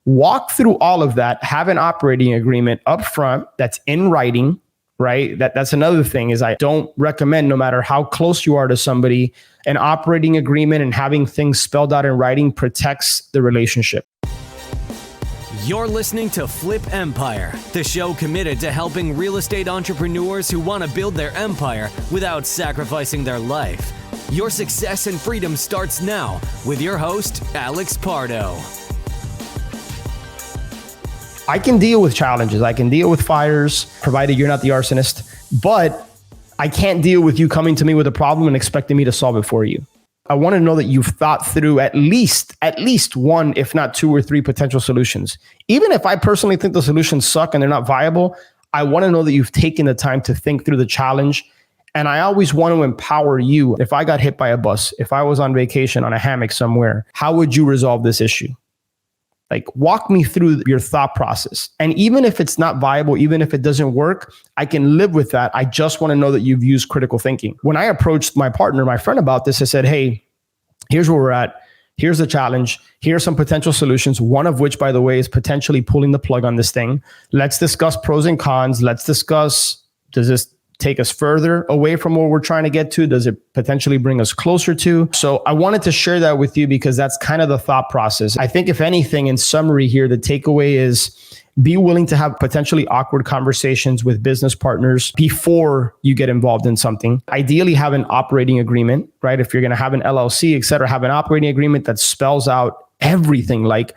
Walk through all of that, have an operating agreement up front that's in writing, right? That's another thing is I don't recommend, no matter how close you are to somebody, an operating agreement and having things spelled out in writing protects the relationship. You're listening to Flip Empire, the show committed to helping real estate entrepreneurs who want to build their empire without sacrificing their life. Your success and freedom starts now with your host, Alex Pardo. I can deal with challenges. I can deal with fires, provided you're not the arsonist, but I can't deal with you coming to me with a problem and expecting me to solve it for you. I want to know that you've thought through at least one, if not two or three potential solutions. Even if I personally think the solutions suck and they're not viable, I want to know that you've taken the time to think through the challenge. And I always want to empower you. If I got hit by a bus, if I was on vacation on a hammock somewhere, how would you resolve this issue? Like, walk me through your thought process. And even if it's not viable, even if it doesn't work, I can live with that. I just want to know that you've used critical thinking. When I approached my partner, my friend about this, I said, hey, here's where we're at. Here's the challenge. Here are some potential solutions. One of which, by the way, is potentially pulling the plug on this thing. Let's discuss pros and cons. Let's discuss, does this take us further away from where we're trying to get to? Does it potentially bring us closer to? So I wanted to share that with you because that's kind of the thought process. I think if anything, in summary here, the takeaway is be willing to have potentially awkward conversations with business partners before you get involved in something. Ideally, have an operating agreement, right? If you're going to have an LLC, et cetera, have an operating agreement that spells out everything. Like,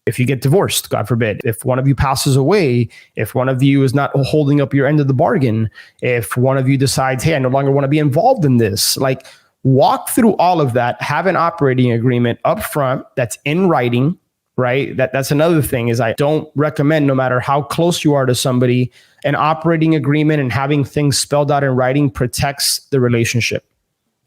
if you get divorced, God forbid, if one of you passes away, if one of you is not holding up your end of the bargain, if one of you decides, hey, I no longer want to be involved in this, like, walk through all of that, have an operating agreement up front that's in writing, right? That's another thing is I don't recommend, no matter how close you are to somebody, an operating agreement and having things spelled out in writing protects the relationship.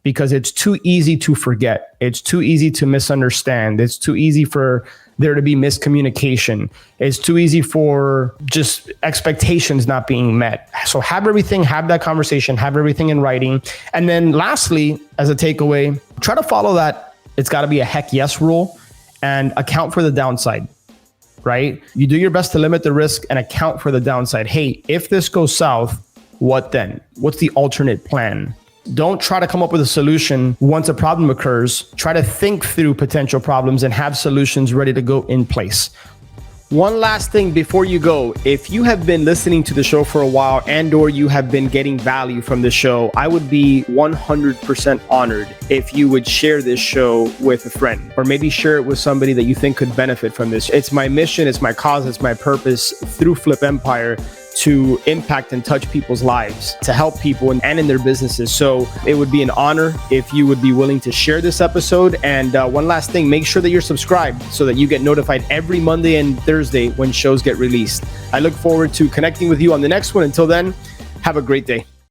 Because it's too easy to forget. It's too easy to misunderstand. It's too easy for there to be miscommunication. It's too easy for just expectations not being met. So have that conversation, have everything in writing. And then lastly, as a takeaway, try to follow that it's got to be a heck yes rule and account for the downside, right? You do your best to limit the risk and account for the downside. Hey, if this goes south, what then? What's the alternate plan? Don't try to come up with a solution once a problem occurs. Try to think through potential problems and have solutions ready to go in place. One last thing before you go, if you have been listening to the show for a while and or you have been getting value from the show, I would be 100% honored if you would share this show with a friend or maybe share it with somebody that you think could benefit from this. It's my mission, it's my cause, it's my purpose through Flip Empire to impact and touch people's lives, to help people and in their businesses. So it would be an honor if you would be willing to share this episode. And one last thing, make sure that you're subscribed so that you get notified every Monday and Thursday when shows get released. I look forward to connecting with you on the next one. Until then, have a great day.